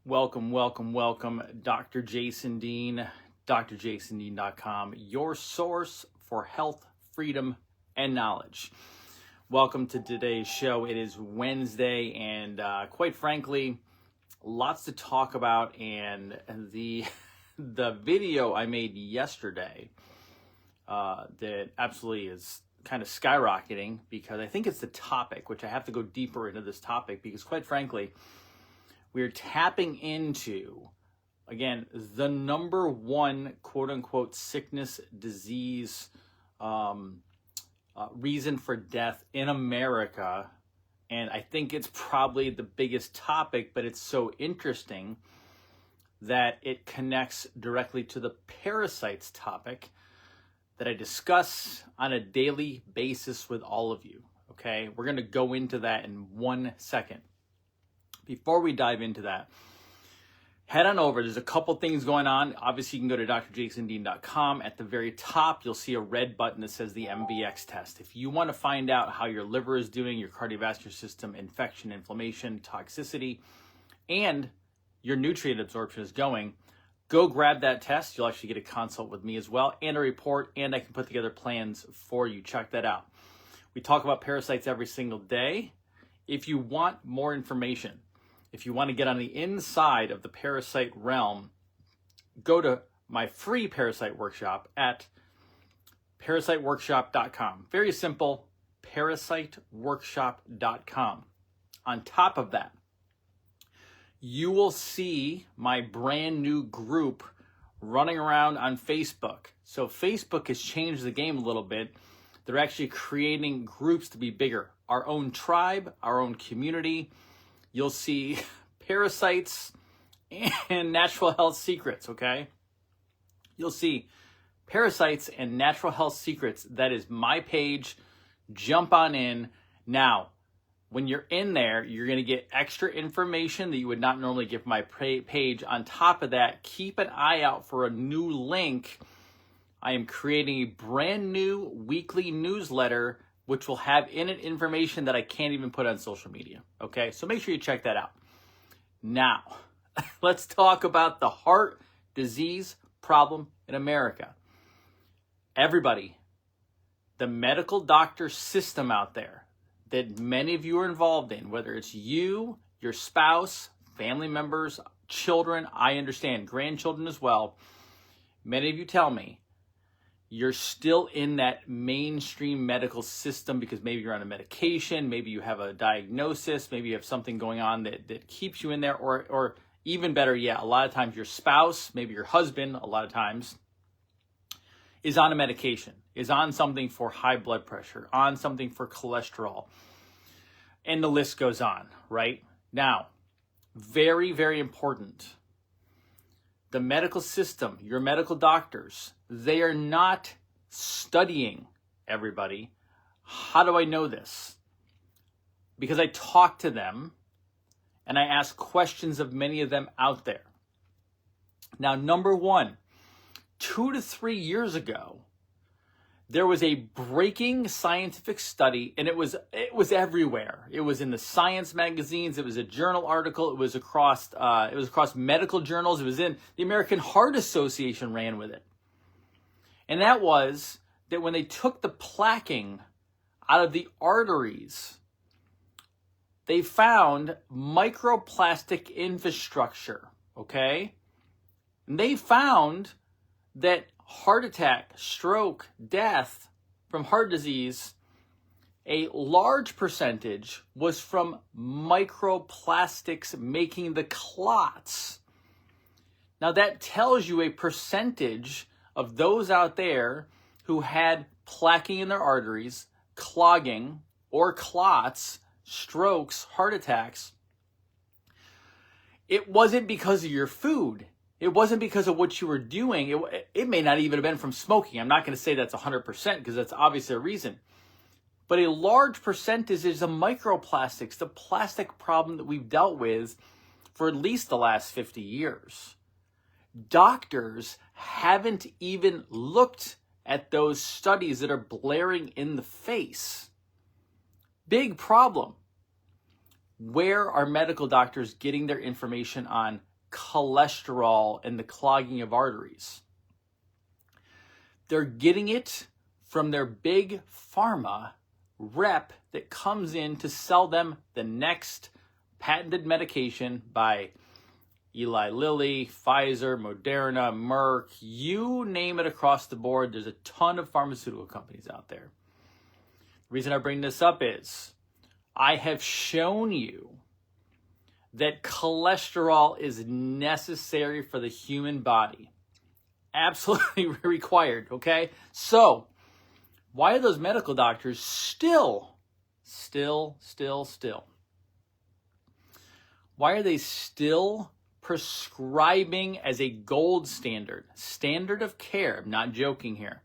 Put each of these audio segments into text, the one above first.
Welcome, welcome, welcome, Dr. Jason Dean, drjasondean.com, your source for health, freedom, and knowledge. Welcome to today's show. It is Wednesday, and quite frankly, lots to talk about. And the video I made yesterday that absolutely is kind of skyrocketing because I think it's the topic, which I have to go deeper into this topic because quite frankly, we're tapping into, again, the number one quote-unquote sickness, disease, reason for death in America. And I think it's probably the biggest topic, but it's so interesting that it connects directly to the parasites topic that I discuss on a daily basis with all of you, okay? We're going to go into that in 1 second. Before we dive into that, head on over. There's a couple things going on. Obviously, you can go to drjasondean.com. At the very top, you'll see a red button that says the MVX test. If you want to find out how your liver is doing, your cardiovascular system, infection, inflammation, toxicity, and your nutrient absorption is going, go grab that test. You'll actually get a consult with me as well and a report, and I can put together plans for you. Check that out. We talk about parasites every single day. If you want more information, if you want to get on the inside of the parasite realm, go to my free parasite workshop at parasiteworkshop.com. Very simple, parasiteworkshop.com. On top of that, you will see my brand new group running around on Facebook. So Facebook has changed the game a little bit. They're actually creating groups to be bigger. Our own tribe, our own community. You'll see parasites and natural health secrets, okay? You'll see parasites and natural health secrets. That is my page. Jump on in. Now, when you're in there, you're going to get extra information that you would not normally get from my page. On top of that, keep an eye out for a new link. I am creating a brand new weekly newsletter which will have in it information that I can't even put on social media. Okay, so make sure you check that out. Now, let's talk about the heart disease problem in America. Everybody, the medical doctor system out there that many of you are involved in, whether it's you, your spouse, family members, children, I understand, grandchildren as well, many of you tell me, you're still in that mainstream medical system because maybe you're on a medication, maybe you have a diagnosis, maybe you have something going on that keeps you in there, or even better yet, a lot of times your spouse, maybe your husband, a lot of times, is on a medication, is on something for high blood pressure, on something for cholesterol, and the list goes on, right? Now, very, very important. The medical system, your medical doctors, they are not studying everybody. How do I know this? Because I talk to them and I ask questions of many of them out there. Now, number one, 2 to 3 years ago, there was a breaking scientific study, and it was everywhere. It was in the science magazines. It was a journal article. It was across medical journals. It was in the American Heart Association ran with it. And that was that when they took the plaquing out of the arteries, they found microplastic infrastructure, okay? And they found that heart attack, stroke, death from heart disease, a large percentage was from microplastics making the clots. Now that tells you a percentage of those out there who had plaquing in their arteries, clogging, or clots, strokes, heart attacks. It wasn't because of your food. It wasn't because of what you were doing. It may not even have been from smoking. I'm not going to say that's 100% because that's obviously a reason. But a large percentage is the microplastics, the plastic problem that we've dealt with for at least the last 50 years. Doctors haven't even looked at those studies that are blaring in the face. Big problem. Where are medical doctors getting their information on cholesterol and the clogging of arteries. They're getting it from their big pharma rep that comes in to sell them the next patented medication by Eli Lilly, Pfizer, Moderna, Merck, you name it across the board. There's a ton of pharmaceutical companies out there. The reason I bring this up is I have shown you that cholesterol is necessary for the human body. Absolutely required, okay? So, why are those medical doctors still? Why are they still prescribing as a gold standard of care? I'm not joking here.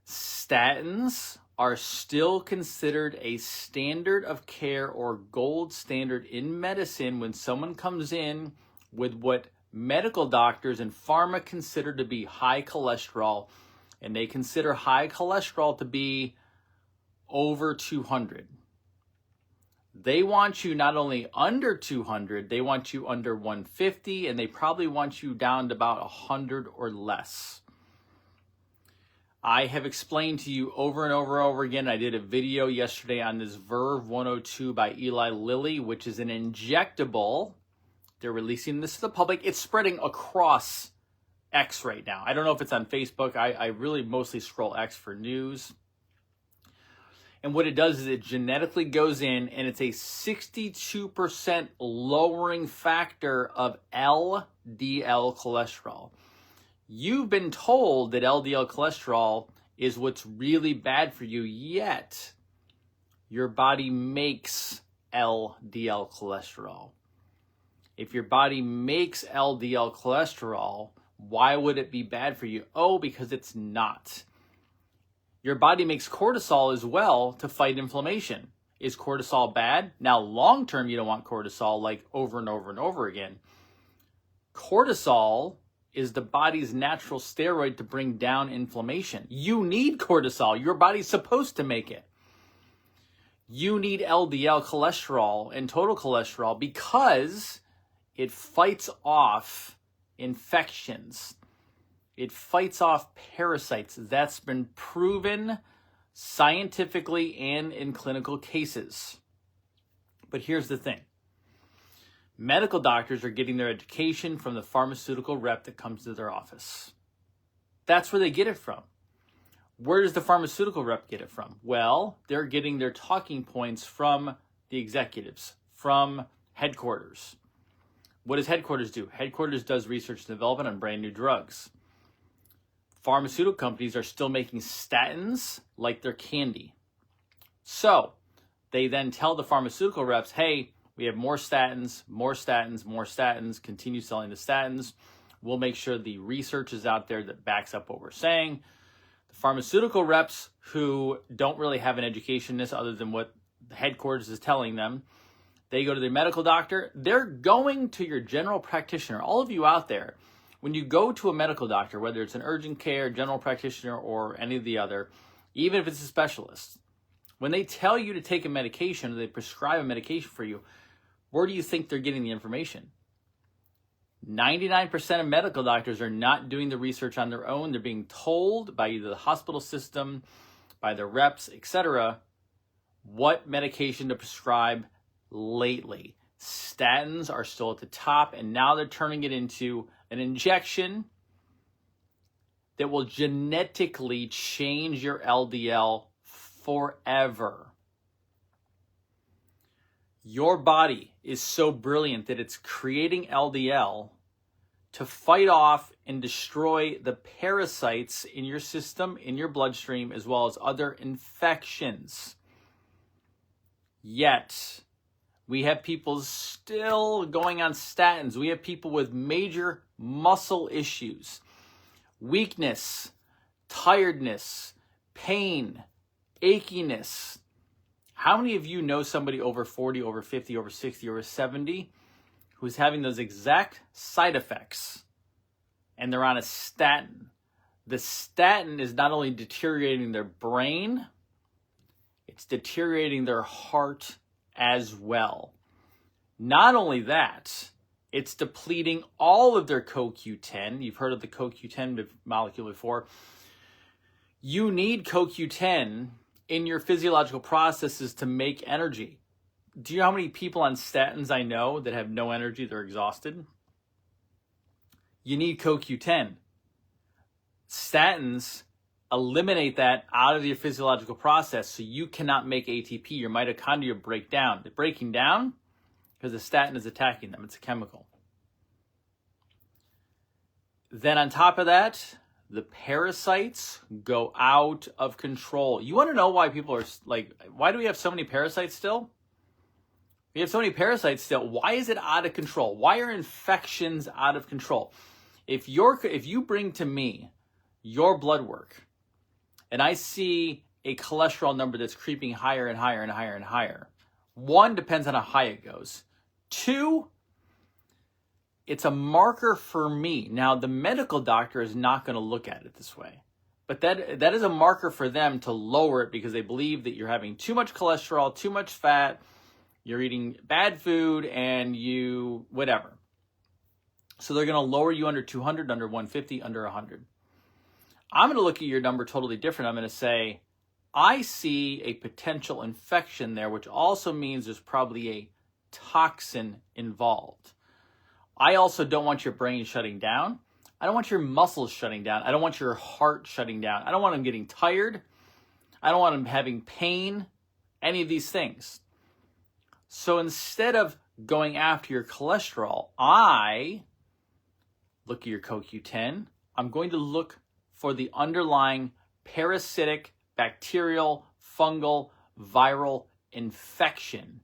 Statins are still considered a standard of care or gold standard in medicine when someone comes in with what medical doctors and pharma consider to be high cholesterol, and they consider high cholesterol to be over 200. They want you not only under 200, they want you under 150, and they probably want you down to about 100 or less. I have explained to you over and over again. I did a video yesterday on this Verve 102 by Eli Lilly, which is an injectable. They're releasing this to the public. It's spreading across X right now. I don't know if it's on Facebook. I really mostly scroll X for news. And what it does is it genetically goes in, and it's a 62% lowering factor of LDL cholesterol. You've been told that LDL cholesterol is what's really bad for you, yet your body makes LDL cholesterol. If your body makes LDL cholesterol, why would it be bad for you? Oh, because it's not. Your body makes cortisol as well to fight inflammation. Is cortisol bad? Now, long term, you don't want cortisol like over and over again. Cortisol is the body's natural steroid to bring down inflammation. You need cortisol. Your body's supposed to make it. You need LDL cholesterol and total cholesterol because it fights off infections. It fights off parasites. That's been proven scientifically and in clinical cases. But here's the thing. Medical doctors are getting their education from the pharmaceutical rep that comes to their office. That's where they get it from. Where does the pharmaceutical rep get it from? Well, they're getting their talking points from the executives, from headquarters. What does headquarters do? Headquarters does research and development on brand new drugs. Pharmaceutical companies are still making statins like they're candy. So they then tell the pharmaceutical reps, hey, we have more statins, continue selling the statins. We'll make sure the research is out there that backs up what we're saying. The pharmaceutical reps who don't really have an education in this other than what the headquarters is telling them, they go to their medical doctor. They're going to your general practitioner. All of you out there, when you go to a medical doctor, whether it's an urgent care, general practitioner, or any of the other, even if it's a specialist, when they tell you to take a medication or they prescribe a medication for you, where do you think they're getting the information? 99% of medical doctors are not doing the research on their own. They're being told by either the hospital system, by their reps, etc., what medication to prescribe lately. Statins are still at the top, and now they're turning it into an injection that will genetically change your LDL forever. Your body is so brilliant that it's creating LDL to fight off and destroy the parasites in your system, in your bloodstream, as well as other infections. Yet, we have people still going on statins. We have people with major muscle issues, weakness, tiredness, pain, achiness. How many of you know somebody over 40, over 50, over 60, over 70 who's having those exact side effects and they're on a statin? The statin is not only deteriorating their brain, it's deteriorating their heart as well. Not only that, It's depleting all of their CoQ10. You've heard of the CoQ10 molecule before. You need CoQ10 in your physiological processes to make energy. Do you know how many people on statins I know that have no energy? They're exhausted. You need CoQ10. Statins eliminate that out of your physiological process, so you cannot make ATP. Your mitochondria break down. They're breaking down because the statin is attacking them. It's a chemical. Then on top of that, the parasites go out of control. You want to know why people are like, why do we have so many parasites still? We have so many parasites still. Why is it out of control? Why are infections out of control? If you bring to me your blood work and I see a cholesterol number that's creeping higher and higher and higher and higher, one, depends on how high it goes. Two, it's a marker for me. Now, the medical doctor is not going to look at it this way, but that is a marker for them to lower it because they believe that you're having too much cholesterol, too much fat, you're eating bad food, and you whatever. So they're going to lower you under 200, under 150, under 100. I'm going to look at your number totally different. I'm going to say, I see a potential infection there, which also means there's probably a toxin involved. I also don't want your brain shutting down. I don't want your muscles shutting down. I don't want your heart shutting down. I don't want them getting tired. I don't want them having pain, any of these things. So instead of going after your cholesterol, I look at your CoQ10. I'm going to look for the underlying parasitic, bacterial, fungal, viral infection.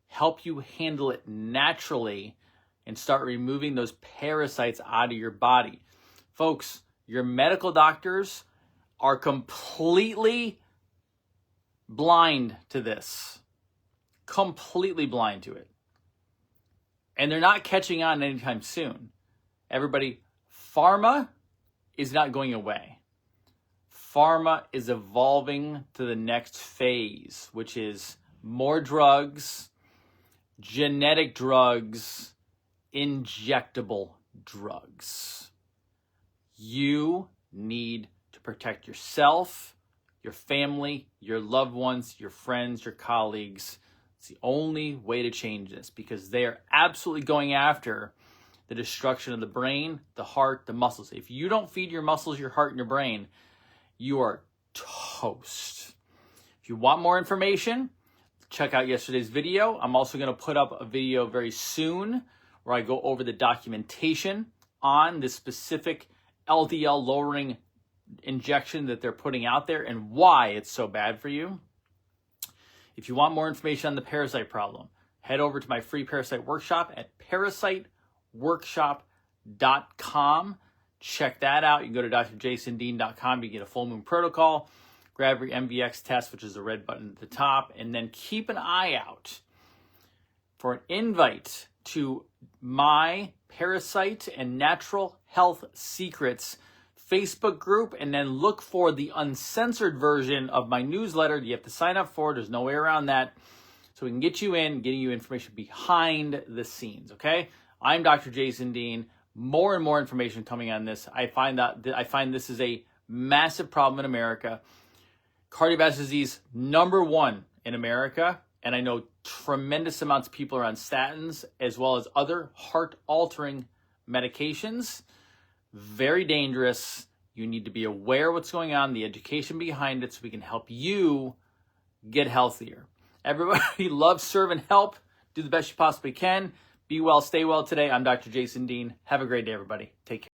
Help you handle it naturally and start removing those parasites out of your body. Folks, your medical doctors are completely blind to this. Completely blind to it. And they're not catching on anytime soon. Everybody, pharma is not going away. Pharma is evolving to the next phase, which is more drugs, genetic drugs, injectable drugs. You need to protect yourself, your family, your loved ones, your friends, your colleagues. It's the only way to change this because they are absolutely going after the destruction of the brain, the heart, the muscles. If you don't feed your muscles, your heart, and your brain, you are toast. If you want more information, check out yesterday's video. I'm also going to put up a video very soon where I go over the documentation on this specific LDL lowering injection that they're putting out there and why it's so bad for you. If you want more information on the parasite problem, head over to my free parasite workshop at parasiteworkshop.com. Check that out. You can go to drjasondean.com to get a full moon protocol. Grab your MBX test, which is the red button at the top, and then keep an eye out for an invite to my Parasite and Natural Health Secrets Facebook group, and then look for the uncensored version of my newsletter. You have to sign up for it. There's no way around that. So we can get you in, getting you information behind the scenes, okay? I'm Dr. Jason Dean. More and more information coming on this. I find this is a massive problem in America. Cardiovascular disease, #1 in America. And I know tremendous amounts of people are on statins as well as other heart-altering medications. Very dangerous. You need to be aware of what's going on, the education behind it, so we can help you get healthier. Everybody loves, serve, and help. Do the best you possibly can. Be well, stay well today. I'm Dr. Jason Dean. Have a great day, everybody. Take care.